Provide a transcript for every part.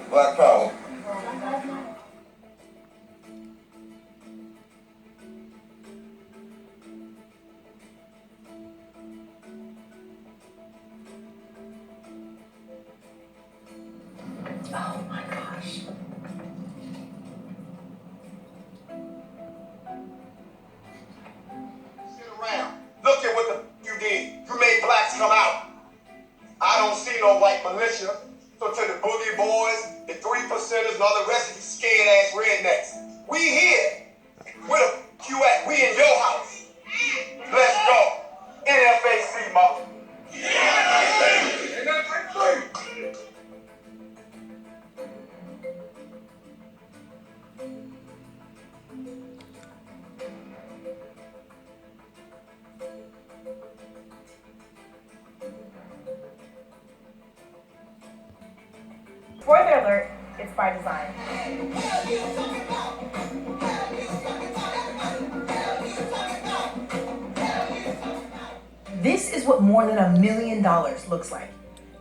Black Power. Oh my gosh. Sit around. Look at what the you did. You made blacks come out. I don't see no white militia. So to the boogie boys, the 3%ers, and all the rest of you scared ass rednecks, we here. Where the f you at? We in your house. Let's go. NFAC, mother. NFAC. Spoiler alert, it's by design. This is what more than $1 million looks like.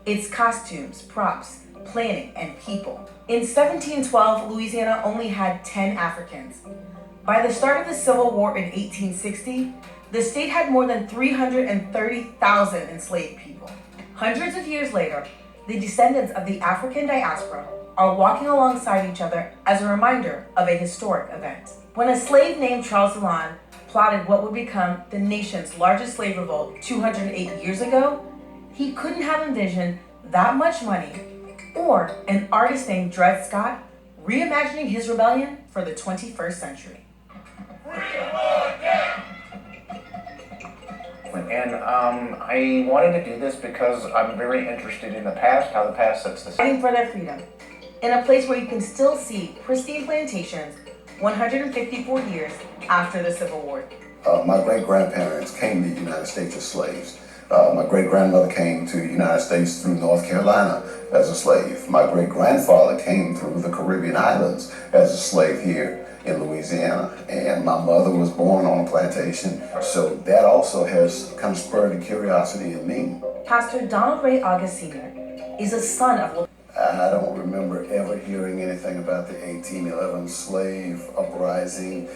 It's costumes, props, planning, and people. In 1712, Louisiana only had 10 Africans. By the start of the Civil War in 1860, the state had more than 330,000 enslaved people. Hundreds of years later, the descendants of the African diaspora are walking alongside each other as a reminder of a historic event. When a slave named Charles Dillon plotted what would become the nation's largest slave revolt 208 years ago, he couldn't have envisioned that much money or an artist named Dred Scott reimagining his rebellion for the 21st century. And I wanted to do this because I'm very interested in the past, how the past sets the Fighting for their freedom in a place where you can still see pristine plantations 154 years after the Civil War. My great-grandparents came to the United States as slaves. My great-grandmother came to the United States through North Carolina as a slave. My great-grandfather came through the Caribbean islands as a slave here in Louisiana. And my mother was born on a plantation. So that also has kind of spurred a curiosity in me. Pastor Donald Ray August Sr. is a son of... I don't remember ever hearing anything about the 1811 slave uprising.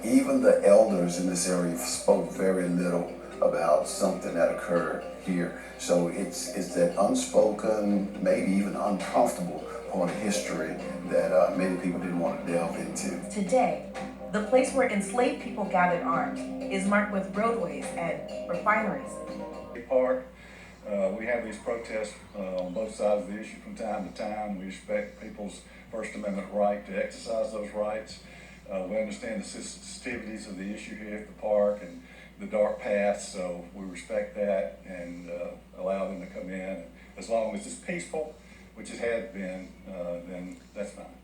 Even the elders in this area spoke very little about something that occurred here. So it's that unspoken, maybe even uncomfortable part of history that many people didn't want to delve into. Today, the place where enslaved people gathered arms is marked with roadways and refineries. Park. We have these protests on both sides of the issue from time to time. We respect people's First Amendment right to exercise those rights. We understand the sensitivities of the issue here at the park and the dark paths, so we respect that and allow them to come in. As long as it's peaceful, which it has been, then that's fine.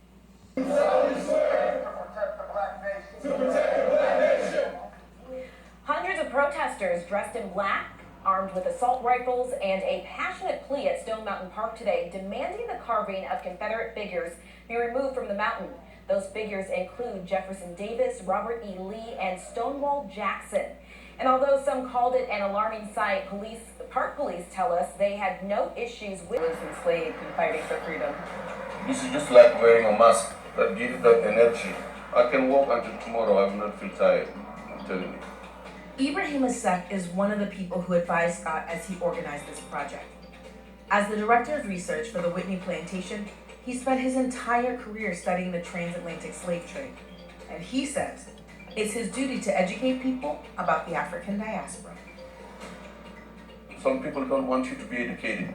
Hundreds of protesters dressed in black, armed with assault rifles, and a passionate plea at Stone Mountain Park today demanding the carving of Confederate figures be removed from the mountain. Those figures include Jefferson Davis, Robert E. Lee, and Stonewall Jackson. And although some called it an alarming sight, park police tell us they had no issues with enslaved and fighting for freedom. This is just like wearing a mask that gives that energy. I can walk until tomorrow, I will not feel tired, I'm telling you. Ibrahim Asek is one of the people who advised Scott as he organized this project. As the director of research for the Whitney Plantation, he spent his entire career studying the transatlantic slave trade. And he says it's his duty to educate people about the African diaspora. Some people don't want you to be educated.